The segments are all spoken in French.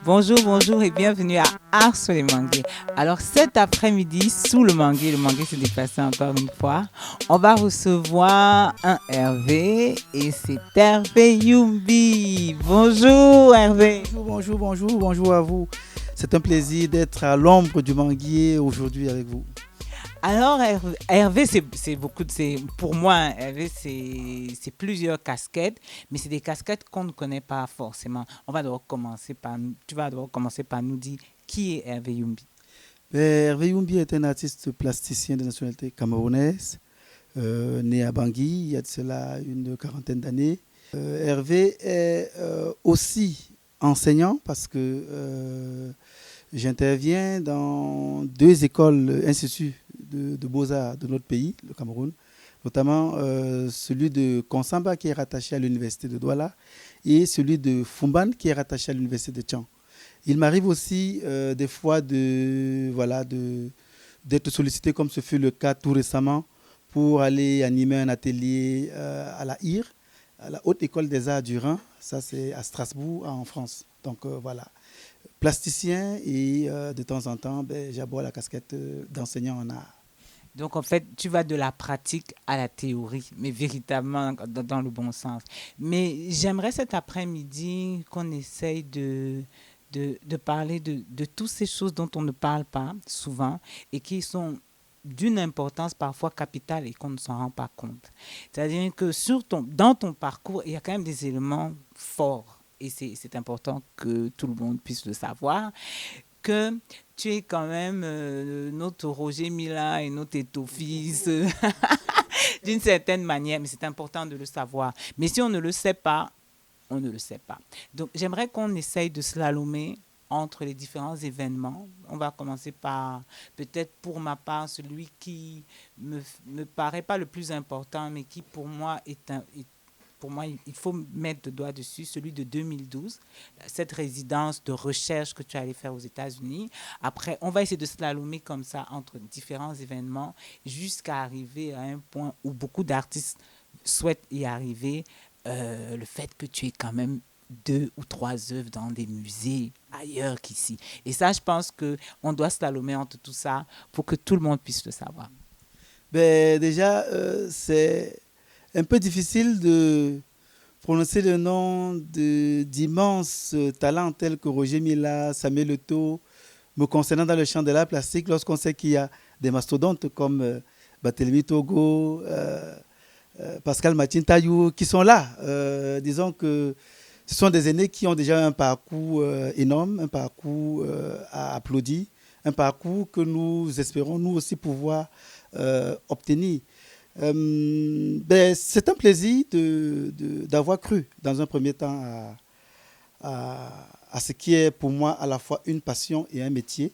Bonjour, bonjour et bienvenue à Art sur les manguiers. Alors cet après-midi, sous le manguier s'est déplacé encore une fois, on va recevoir un Hervé et c'est Hervé Youmbi. Bonjour Hervé. Bonjour à vous. C'est un plaisir d'être à l'ombre du manguier aujourd'hui avec vous. Alors Hervé, c'est beaucoup pour moi, hein, Hervé, c'est plusieurs casquettes, mais c'est des casquettes qu'on ne connaît pas forcément. Tu vas devoir commencer par nous dire qui est Hervé Youmbi. Hervé Youmbi est un artiste plasticien de nationalité camerounaise, né à Bangui il y a de cela une quarantaine d'années. Hervé est aussi enseignant parce que j'interviens dans deux écoles, instituts de beaux-arts de notre pays, le Cameroun, notamment celui de Konsamba qui est rattaché à l'université de Douala et celui de Fumban qui est rattaché à l'université de Tchang. Il m'arrive aussi des fois d'être sollicité, comme ce fut le cas tout récemment, pour aller animer un atelier à la HIR, à la Haute École des Arts du Rhin. Ça, c'est à Strasbourg, en France. Donc voilà, plasticien et de temps en temps, j'aborde la casquette d'enseignant en art. Donc en fait, tu vas de la pratique à la théorie, mais véritablement dans le bon sens. Mais j'aimerais cet après-midi qu'on essaye de parler de toutes ces choses dont on ne parle pas souvent et qui sont d'une importance parfois capitale et qu'on ne s'en rend pas compte. C'est-à-dire que dans ton parcours, il y a quand même des éléments forts et c'est important que tout le monde puisse le savoir, que tu es quand même notre Roger Mila et notre Étofils d'une certaine manière, mais c'est important de le savoir. Mais si on ne le sait pas, on ne le sait pas. Donc j'aimerais qu'on essaye de slalomer entre les différents événements. On va commencer par, peut-être pour ma part, celui qui me paraît pas le plus important, mais qui pour moi pour moi, il faut mettre le doigt dessus, celui de 2012, cette résidence de recherche que tu allais faire aux États-Unis. Après, on va essayer de slalomer comme ça entre différents événements jusqu'à arriver à un point où beaucoup d'artistes souhaitent y arriver. Le fait que tu aies quand même deux ou trois œuvres dans des musées ailleurs qu'ici. Et ça, je pense qu'on doit slalomer entre tout ça pour que tout le monde puisse le savoir. Déjà, c'est un peu difficile de prononcer le nom d'immenses talents tels que Roger Mila, Samuel Eto'o, me concernant dans le champ de l'art plastique, lorsqu'on sait qu'il y a des mastodontes comme Barthélemy Togo, Pascal Martin Taillou, qui sont là. Disons que ce sont des aînés qui ont déjà un parcours énorme, un parcours à applaudir, un parcours que nous espérons nous aussi pouvoir obtenir. C'est un plaisir d'avoir cru dans un premier temps à ce qui est pour moi à la fois une passion et un métier.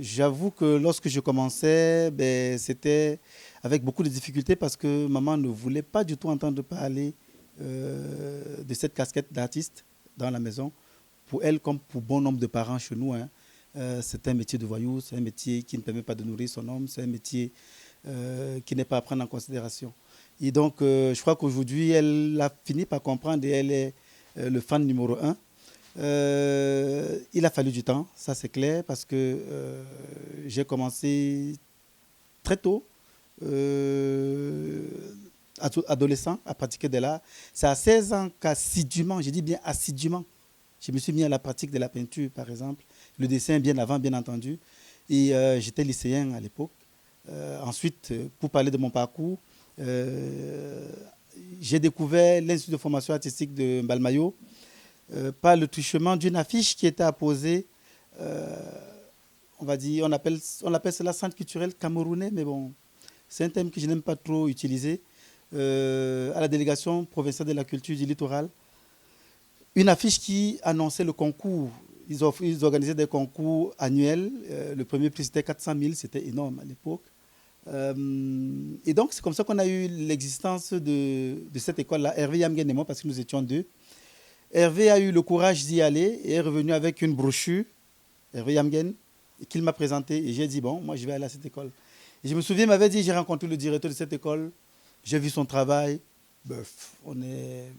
J'avoue que lorsque je commençais, c'était avec beaucoup de difficultés parce que maman ne voulait pas du tout entendre parler de cette casquette d'artiste dans la maison. Pour elle, comme pour bon nombre de parents chez nous, hein, c'est un métier de voyou, c'est un métier qui ne permet pas de nourrir son homme, c'est un métier qui n'est pas à prendre en considération. Et donc, je crois qu'aujourd'hui, elle a fini par comprendre et elle est le fan numéro un. Il a fallu du temps, ça c'est clair, parce que j'ai commencé très tôt, adolescent, à pratiquer de l'art. C'est à 16 ans qu'assidûment, je dis bien assidûment, je me suis mis à la pratique de la peinture, par exemple, le dessin bien avant, bien entendu. Et j'étais lycéen à l'époque. Ensuite, pour parler de mon parcours, j'ai découvert l'Institut de formation artistique de Mbalmayo par le truchement d'une affiche qui était apposée, on va dire, on appelle cela centre culturel camerounais, mais bon, c'est un terme que je n'aime pas trop utiliser, à la délégation provinciale de la culture du littoral. Une affiche qui annonçait le concours. Ils organisaient des concours annuels. Le premier prix, c'était 400 000, c'était énorme à l'époque. Et donc, c'est comme ça qu'on a eu l'existence de cette école-là, Hervé Yamgen et moi, parce que nous étions deux. Hervé a eu le courage d'y aller et est revenu avec une brochure, Hervé Yamgen, qu'il m'a présentée. Et j'ai dit, bon, moi, je vais aller à cette école. Et je me souviens, il m'avait dit, j'ai rencontré le directeur de cette école, j'ai vu son travail. On est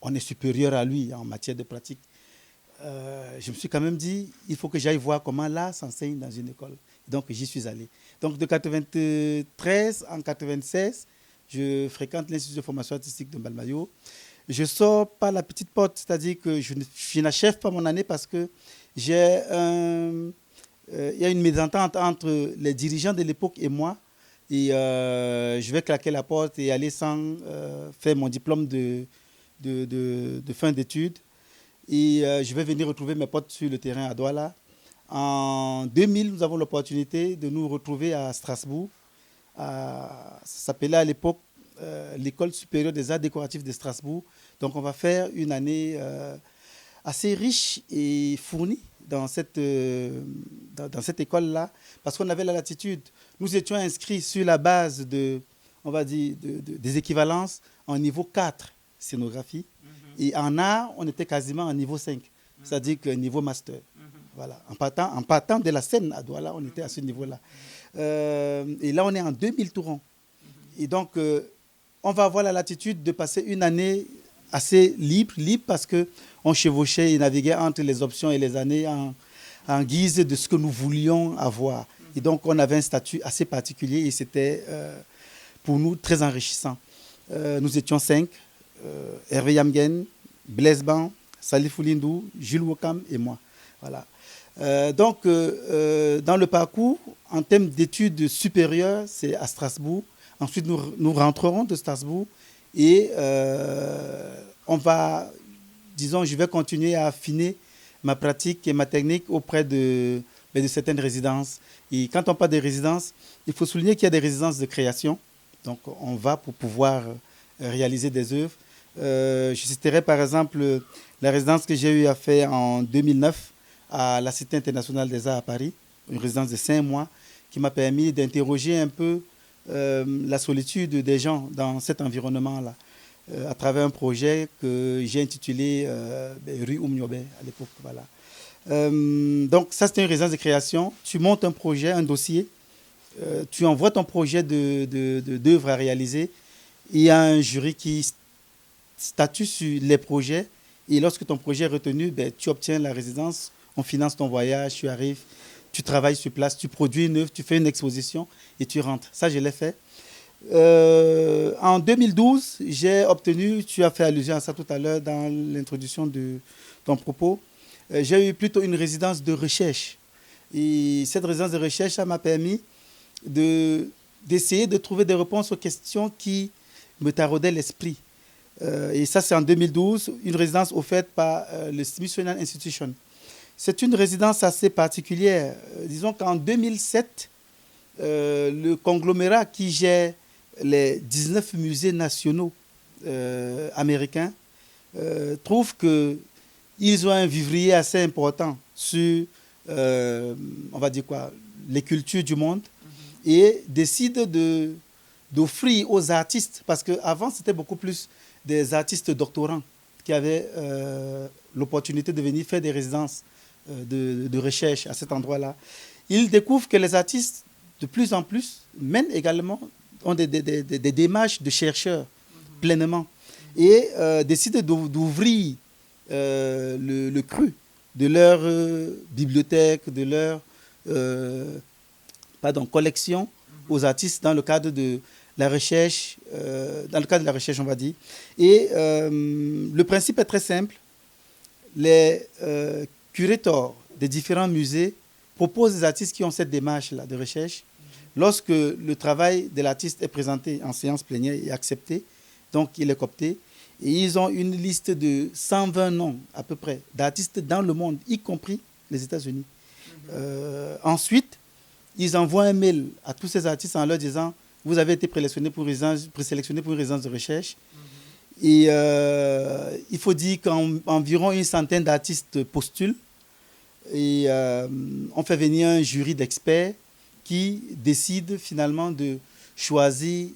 on est supérieur à lui en matière de pratique. Je me suis quand même dit, il faut que j'aille voir comment l'art s'enseigne dans une école. Donc, j'y suis allé. Donc, de 93 en 96, je fréquente l'Institut de formation artistique de Mbalmayo. Je sors par la petite porte, c'est-à-dire que je n'achève pas mon année parce que il y a une mésentente entre les dirigeants de l'époque et moi. Et je vais claquer la porte et aller sans faire mon diplôme de fin d'études. Et je vais venir retrouver mes potes sur le terrain à Douala. En 2000, nous avons l'opportunité de nous retrouver à Strasbourg. Ça s'appelait à l'époque l'École supérieure des arts décoratifs de Strasbourg. Donc on va faire une année assez riche et fournie dans cette école-là, parce qu'on avait la latitude. Nous étions inscrits sur la base on va dire, des équivalences en niveau 4, scénographie. Et en art, on était quasiment en niveau 5, c'est-à-dire que niveau master. Voilà. En partant de la scène à Douala, on était à ce niveau-là. Et là, on est en 2000 tourons. Et donc, on va avoir la latitude de passer une année assez libre parce qu'on chevauchait et naviguait entre les options et les années en guise de ce que nous voulions avoir. Et donc, on avait un statut assez particulier et c'était pour nous très enrichissant. Nous étions 5, Hervé Yamgen, Blaise Ban, Salif Oulindou, Jules Wokam et moi. Voilà. Donc, dans le parcours, en termes d'études supérieures, c'est à Strasbourg. Ensuite, nous rentrerons de Strasbourg et on va, disons, je vais continuer à affiner ma pratique et ma technique auprès de certaines résidences. Et quand on parle des résidences, il faut souligner qu'il y a des résidences de création. Donc, on va pour pouvoir réaliser des œuvres. Je citerai par exemple la résidence que j'ai eu à faire en 2009 à la Cité internationale des arts à Paris, une résidence de 5 mois qui m'a permis d'interroger un peu la solitude des gens dans cet environnement-là, à travers un projet que j'ai intitulé Rue Oumniobe à l'époque. Voilà. Donc ça, c'était une résidence de création. Tu montes un projet, un dossier, tu envoies ton projet d'œuvre à réaliser. Il y a un jury qui statue sur les projets et lorsque ton projet est retenu, tu obtiens la résidence, on finance ton voyage, tu arrives, tu travailles sur place, tu produis une œuvre, tu fais une exposition et tu rentres. Ça, je l'ai fait. En 2012, j'ai obtenu, tu as fait allusion à ça tout à l'heure dans l'introduction de ton propos, j'ai eu plutôt une résidence de recherche. Et cette résidence de recherche, ça m'a permis d'essayer de trouver des réponses aux questions qui me taraudaient l'esprit. Et ça, c'est en 2012, une résidence offerte par le Smithsonian Institution. C'est une résidence assez particulière. Disons qu'en 2007, le conglomérat qui gère les 19 musées nationaux américains trouve qu'ils ont un vivrier assez important sur, on va dire quoi, les cultures du monde et décide d'offrir aux artistes, parce qu'avant c'était beaucoup plus des artistes doctorants qui avaient l'opportunité de venir faire des résidences de recherche à cet endroit-là. Ils découvrent que les artistes, de plus en plus, mènent également, ont des démarches de chercheurs pleinement et décident d'ouvrir le cru de leur bibliothèque, de leur collection aux artistes dans le cadre de la recherche, on va dire. Et le principe est très simple. Les curateurs des différents musées proposent des artistes qui ont cette démarche-là de recherche. Lorsque le travail de l'artiste est présenté en séance plénière et accepté, donc il est coopté, et ils ont une liste de 120 noms à peu près d'artistes dans le monde, y compris les États-Unis. Ensuite, ils envoient un mail à tous ces artistes en leur disant « Vous avez été présélectionné pour une résidence de recherche ». Et il faut dire qu'environ une centaine d'artistes postulent. Et on fait venir un jury d'experts qui décide finalement de choisir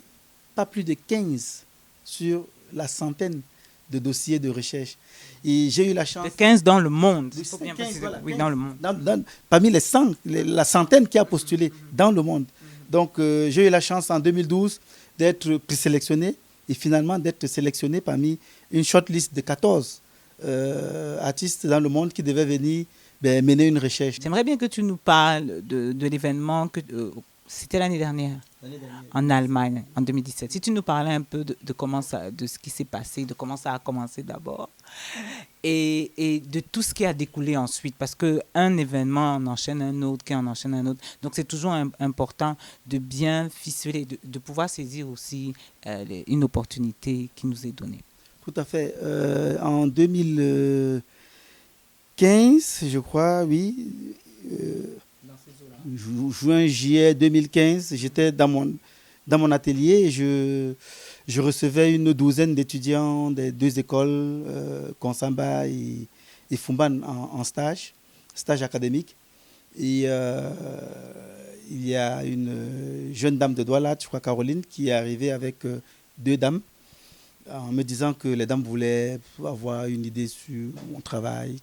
pas plus de 15 sur la centaine de dossiers de recherche. Et j'ai eu la chance... De 15 dans le monde. Il faut 15, bien préciser. voilà, Oui, 15, dans le monde. Parmi les 100, la centaine qui a postulé dans le monde. Donc, j'ai eu la chance en 2012 d'être présélectionné et finalement d'être sélectionné parmi une shortlist de 14 artistes dans le monde qui devaient venir mener une recherche. J'aimerais bien que tu nous parles de l'événement que c'était l'année dernière en Allemagne, en 2017. Si tu nous parlais un peu de comment ça, de ce qui s'est passé, de comment ça a commencé d'abord, et de tout ce qui a découlé ensuite, parce qu'un événement en enchaîne un autre, qui en enchaîne un autre. Donc c'est toujours important de bien ficeler, de pouvoir saisir aussi une opportunité qui nous est donnée. Tout à fait. En 2015, je crois, oui. Juin, juillet 2015, j'étais dans mon atelier et je recevais une douzaine d'étudiants des deux écoles, Konsamba et Fumban, en stage académique. Et il y a une jeune dame de Douala, je crois Caroline, qui est arrivée avec deux dames, en me disant que les dames voulaient avoir une idée sur mon travail.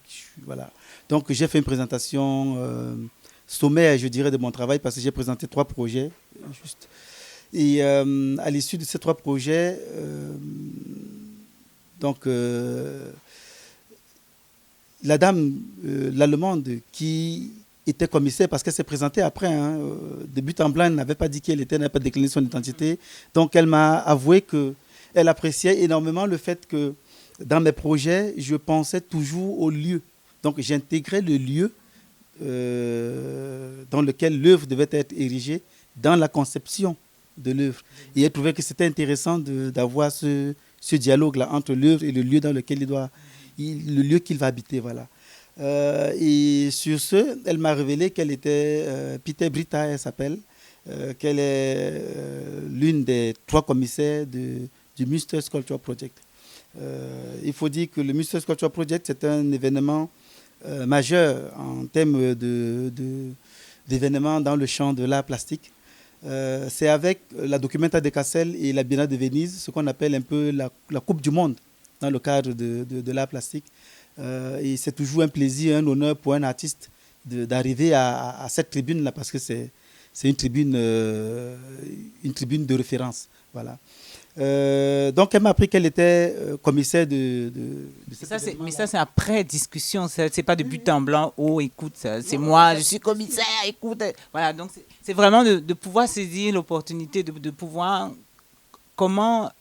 Voilà. Donc j'ai fait une présentation sommaire, je dirais, de mon travail, parce que j'ai présenté 3 projets. Juste. Et à l'issue de ces 3 projets, la dame, l'allemande, qui était commissaire, parce qu'elle s'est présentée après, de but en blanc, elle n'avait pas dit qui elle était, elle n'avait pas décliné son identité. Donc elle m'a avoué qu'elle appréciait énormément le fait que dans mes projets, je pensais toujours au lieu. Donc j'intégrais le lieu dans lequel l'œuvre devait être érigée dans la conception de l'œuvre. Et elle trouvait que c'était intéressant d'avoir ce dialogue-là entre l'œuvre et le lieu dans lequel le lieu qu'il va habiter. Voilà. Et sur ce, elle m'a révélé qu'elle était Peter Brita, elle s'appelle, qu'elle est l'une des 3 commissaires du Münster Sculpture Project. Il faut dire que le Münster Sculpture Project, c'est un événement majeur en termes d'événements dans le champ de l'art plastique. C'est avec la Documenta de Cassel et la Biennale de Venise, ce qu'on appelle un peu la Coupe du Monde dans le cadre de l'art plastique. Et c'est toujours un plaisir, un honneur pour un artiste d'arriver à cette tribune-là, parce que c'est une tribune de référence. Voilà. Donc elle m'a appris qu'elle était commissaire de mais ça c'est après discussion, c'est pas de but en blanc. Oh écoute, c'est moi, je suis commissaire, écoute. Voilà, donc c'est vraiment de pouvoir saisir l'opportunité, de pouvoir comment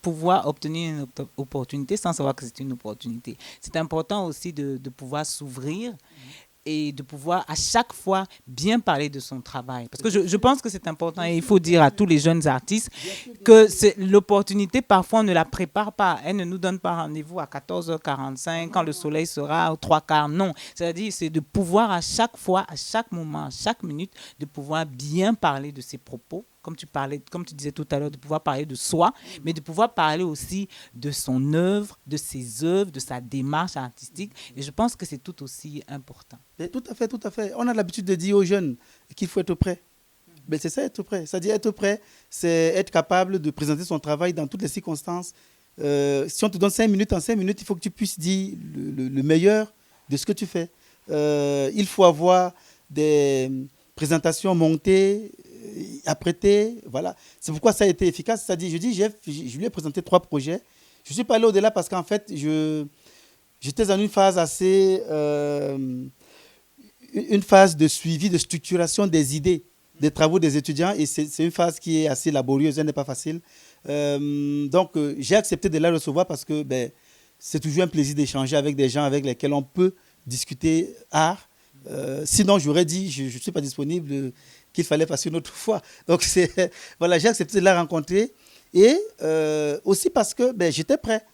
pouvoir obtenir une opportunité sans savoir que c'est une opportunité. C'est important aussi de pouvoir s'ouvrir et de pouvoir à chaque fois bien parler de son travail. Parce que je pense que c'est important et il faut dire à tous les jeunes artistes que l'opportunité, parfois, on ne la prépare pas. Elle ne nous donne pas rendez-vous à 14h45 quand le soleil sera aux 3/4. Non, c'est-à-dire c'est de pouvoir à chaque fois, à chaque moment, à chaque minute, de pouvoir bien parler de ses propos. Comme tu disais tout à l'heure, de pouvoir parler de soi, mais de pouvoir parler aussi de son œuvre, de ses œuvres, de sa démarche artistique. Et je pense que c'est tout aussi important. Et tout à fait, tout à fait. On a l'habitude de dire aux jeunes qu'il faut être prêt. Mais c'est ça, être prêt. C'est-à-dire être prêt, c'est être capable de présenter son travail dans toutes les circonstances. Si on te donne 5 minutes, en 5 minutes, il faut que tu puisses dire le meilleur de ce que tu fais. Il faut avoir des présentations montées, apprêtées. Voilà. C'est pourquoi ça a été efficace. C'est-à-dire, je lui ai présenté 3 projets. Je ne suis pas allé au-delà parce qu'en fait, j'étais dans une phase assez... une phase de suivi, de structuration des idées, des travaux des étudiants, et c'est une phase qui est assez laborieuse, elle n'est pas facile. Donc, j'ai accepté de la recevoir parce que c'est toujours un plaisir d'échanger avec des gens avec lesquels on peut discuter art. Sinon, j'aurais dit, je ne suis pas disponible, qu'il fallait passer une autre fois. Donc, voilà, j'ai accepté de la rencontrer. Et aussi parce que j'étais prêt.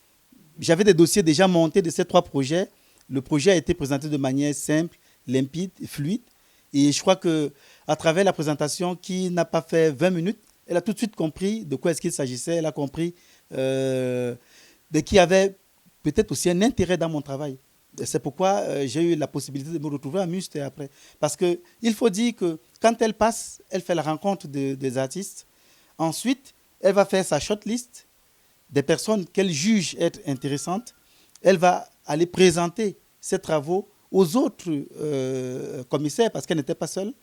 J'avais des dossiers déjà montés de ces 3 projets. Le projet a été présenté de manière simple, limpide et fluide. Et je crois qu'à travers la présentation, qui n'a pas fait 20 minutes, elle a tout de suite compris de quoi est-ce qu'il s'agissait. Elle a compris qu'il y avait peut-être aussi un intérêt dans mon travail. C'est pourquoi j'ai eu la possibilité de me retrouver à Münster après. Parce qu'il faut dire que quand elle passe, elle fait la rencontre des artistes. Ensuite, elle va faire sa shortlist des personnes qu'elle juge être intéressantes. Elle va aller présenter ses travaux aux autres commissaires, parce qu'elle n'était pas seule.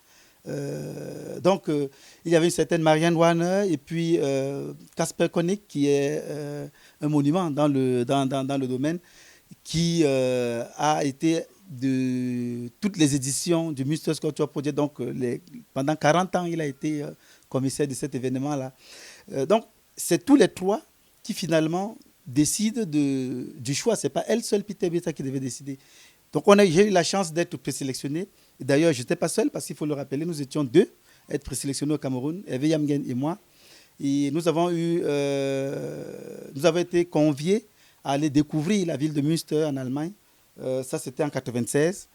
Il y avait une certaine Marianne Warner et puis Casper Koenig, qui est un monument dans le domaine, qui a été de toutes les éditions du Münster Sculpture Project. Donc, pendant 40 ans, il a été commissaire de cet événement-là. Donc, c'est tous les trois qui finalement décident du choix. Ce n'est pas elle seule, Peter Beta, qui devait décider. Donc, j'ai eu la chance d'être présélectionné. D'ailleurs, je n'étais pas seul parce qu'il faut le rappeler, nous étions deux à être présélectionnés au Cameroun, Hervé Yamgen et moi. Et nous avons été conviés à aller découvrir la ville de Münster en Allemagne. Ça, c'était en 1996.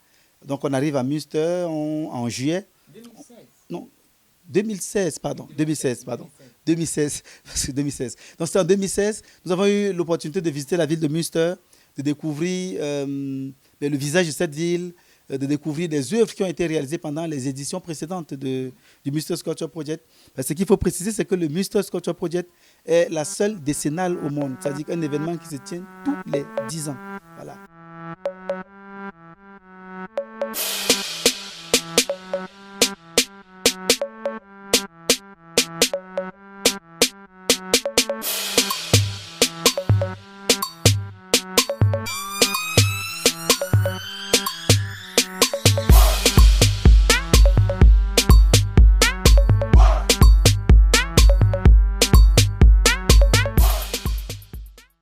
Donc, on arrive à Münster en juillet. 2016. Non, 2016, pardon. 2016. Parce que 2016. Donc, c'était en 2016. Nous avons eu l'opportunité de visiter la ville de Münster, de découvrir le visage de cette ville, de découvrir des œuvres qui ont été réalisées pendant les éditions précédentes du Münster Sculpture Project. Parce que ce qu'il faut préciser, c'est que le Münster Sculpture Project est la seule décennale au monde. C'est-à-dire un événement qui se tient tous les 10 ans. Voilà.